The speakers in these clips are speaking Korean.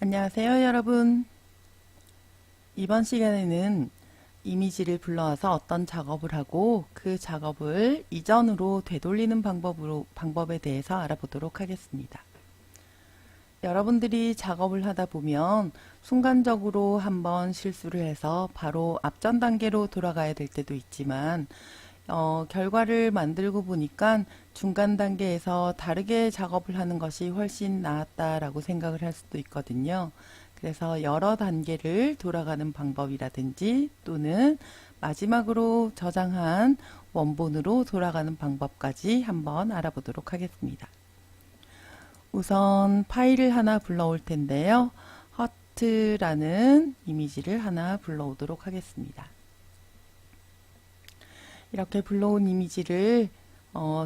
안녕하세요, 여러분. 이번 시간에는 이미지를 불러와서 어떤 작업을 하고 그 작업을 이전으로 되돌리는 방법에 대해서 알아보도록 하겠습니다. 여러분들이 작업을 하다 보면 순간적으로 한번 실수를 해서 바로 앞전 단계로 돌아가야 될 때도 있지만 결과를 만들고 보니까 중간 단계에서 다르게 작업을 하는 것이 훨씬 나았다라고 생각을 할 수도 있거든요. 그래서 여러 단계를 돌아가는 방법이라든지 또는 마지막으로 저장한 원본으로 돌아가는 방법까지 한번 알아보도록 하겠습니다. 우선 파일을 하나 불러올 텐데요. 허트라는 이미지를 하나 불러오도록 하겠습니다. 이렇게 불러온 이미지를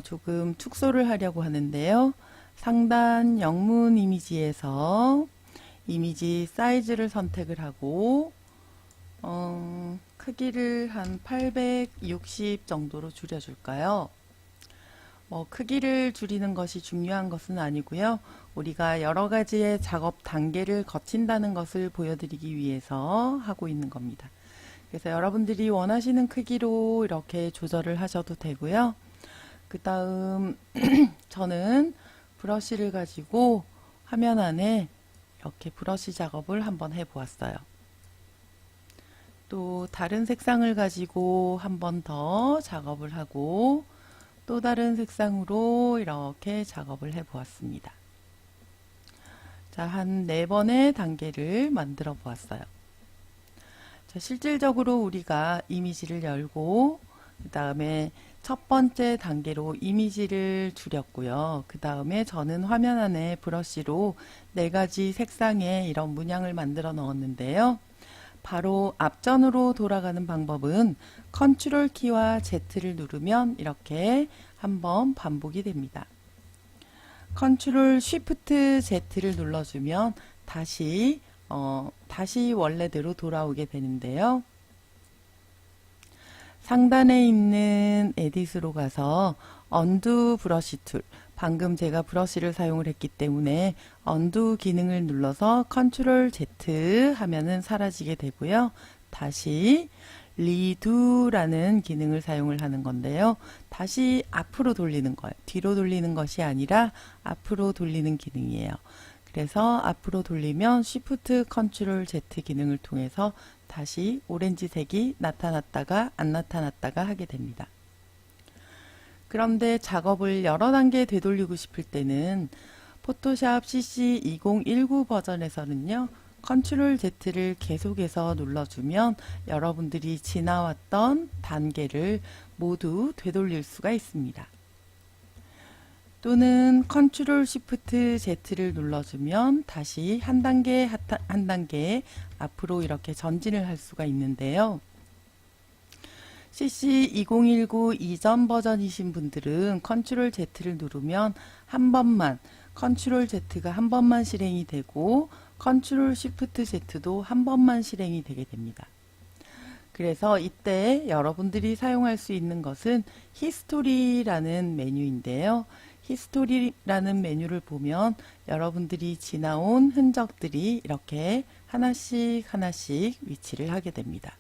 조금 축소를 하려고 하는데요. 상단 영문 이미지에서 이미지 사이즈를 선택을 하고 크기를 한 860 정도로 줄여줄까요? 크기를 줄이는 것이 중요한 것은 아니고요. 우리가 여러 가지의 작업 단계를 거친다는 것을 보여드리기 위해서 하고 있는 겁니다. 그래서 여러분들이 원하시는 크기로 이렇게 조절을 하셔도 되고요. 그 다음 저는 브러쉬를 가지고 화면 안에 이렇게 브러쉬 작업을 한번 해 보았어요. 또 다른 색상을 가지고 한 번 더 작업을 하고 또 다른 색상으로 이렇게 작업을 해 보았습니다. 자, 한 4번의 단계를 만들어 보았어요. 자, 실질적으로 우리가 이미지를 열고 그 다음에 첫 번째 단계로 이미지를 줄였고요. 그 다음에 저는 화면 안에 브러쉬로 4가지 색상의 이런 문양을 만들어 넣었는데요. 바로 앞전으로 돌아가는 방법은 컨트롤 키와 Z를 누르면 이렇게 한번 반복이 됩니다. 컨트롤 쉬프트 Z를 눌러주면 다시 원래대로 돌아오게 되는데요. 상단에 있는 에딧으로 가서 언두 브러쉬 툴, 방금 제가 브러쉬를 사용을 했기 때문에 언두 기능을 눌러서 컨트롤 Z 하면은 사라지게 되고요. 다시 리두라는 기능을 사용을 하는 건데요. 다시 앞으로 돌리는 거예요. 뒤로 돌리는 것이 아니라 앞으로 돌리는 기능이에요. 그래서 앞으로 돌리면 Shift Ctrl Z 기능을 통해서 다시 오렌지색이 나타났다가 안 나타났다가 하게 됩니다. 그런데 작업을 여러 단계 되돌리고 싶을 때는 포토샵 CC 2019 버전에서는요. 컨트롤 Z를 계속해서 눌러주면 여러분들이 지나왔던 단계를 모두 되돌릴 수가 있습니다. 또는 컨트롤 쉬프트 Z를 눌러주면 다시 한 단계 앞으로 이렇게 전진을 할 수가 있는데요. CC 2019 이전 버전이신 분들은 컨트롤 Z를 누르면 한 번만 컨트롤 Z가 한 번만 실행이 되고 컨트롤 쉬프트 Z도 한 번만 실행이 되게 됩니다. 그래서 이때 여러분들이 사용할 수 있는 것은 히스토리라는 메뉴인데요. 히스토리라는 메뉴를 보면 여러분들이 지나온 흔적들이 이렇게 하나씩 위치를 하게 됩니다.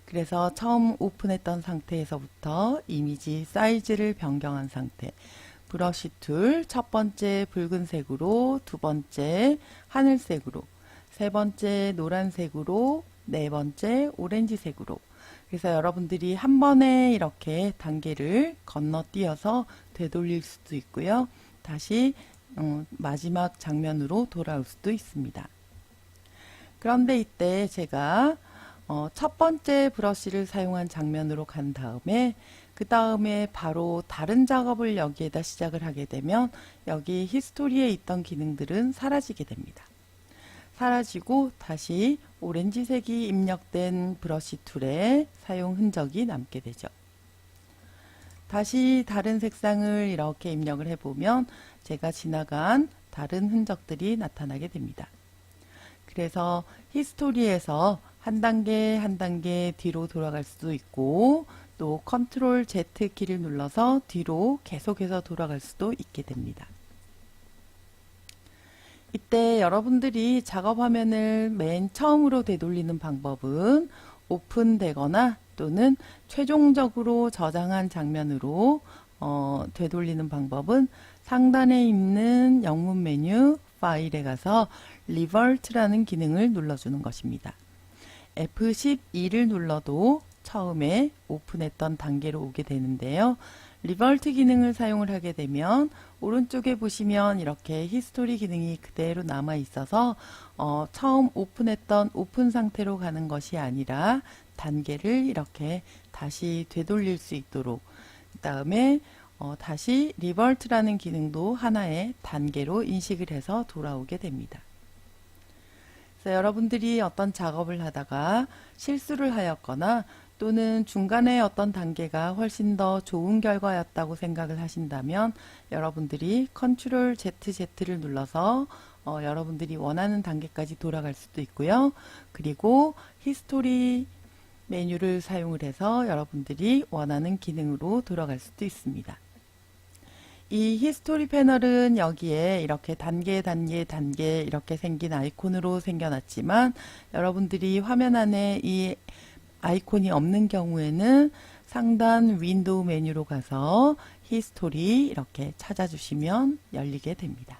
그래서 처음 오픈했던 상태에서부터 이미지 사이즈를 변경한 상태, 브러쉬 툴 첫 번째 붉은색으로, 두 번째 하늘색으로, 세 번째 노란색으로, 네 번째 오렌지색으로. 그래서 여러분들이 한 번에 이렇게 단계를 건너뛰어서 되돌릴 수도 있고요. 다시 마지막 장면으로 돌아올 수도 있습니다. 그런데 이때 제가 첫 번째 브러쉬를 사용한 장면으로 간 다음에 그 다음에 바로 다른 작업을 여기에다 시작을 하게 되면 여기 히스토리에 있던 기능들은 사라지게 됩니다. 사라지고 다시 오렌지색이 입력된 브러쉬 툴의 사용 흔적이 남게 되죠. 다시 다른 색상을 이렇게 입력을 해보면 제가 지나간 다른 흔적들이 나타나게 됩니다. 그래서 히스토리에서 한 단계 뒤로 돌아갈 수도 있고 또 컨트롤 Z 키를 눌러서 뒤로 계속해서 돌아갈 수도 있게 됩니다. 이때 여러분들이 작업 화면을 맨 처음으로 되돌리는 방법은 오픈되거나 또는 최종적으로 저장한 장면으로 되돌리는 방법은 상단에 있는 영문 메뉴 파일에 가서 리버트라는 기능을 눌러주는 것입니다. F12를 눌러도 처음에 오픈했던 단계로 오게 되는데요. 리버트 기능을 사용을 하게 되면 오른쪽에 보시면 이렇게 히스토리 기능이 그대로 남아 있어서 처음 오픈했던 오픈 상태로 가는 것이 아니라 단계를 이렇게 다시 되돌릴 수 있도록, 그 다음에 다시 리버트라는 기능도 하나의 단계로 인식을 해서 돌아오게 됩니다. 그래서 여러분들이 어떤 작업을 하다가 실수를 하였거나 또는 중간에 어떤 단계가 훨씬 더 좋은 결과였다고 생각을 하신다면 여러분들이 컨트롤 ZZ를 눌러서 여러분들이 원하는 단계까지 돌아갈 수도 있고요. 그리고 히스토리 메뉴를 사용을 해서 여러분들이 원하는 기능으로 돌아갈 수도 있습니다. 이 히스토리 패널은 여기에 이렇게 단계 이렇게 생긴 아이콘으로 생겨났지만 여러분들이 화면 안에 이 아이콘이 없는 경우에는 상단 윈도우 메뉴로 가서 히스토리 이렇게 찾아주시면 열리게 됩니다.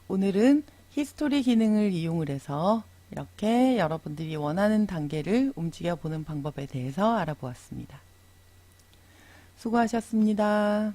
오늘은 히스토리 기능을 이용을 해서 이렇게 여러분들이 원하는 단계를 움직여 보는 방법에 대해서 알아보았습니다. 수고하셨습니다.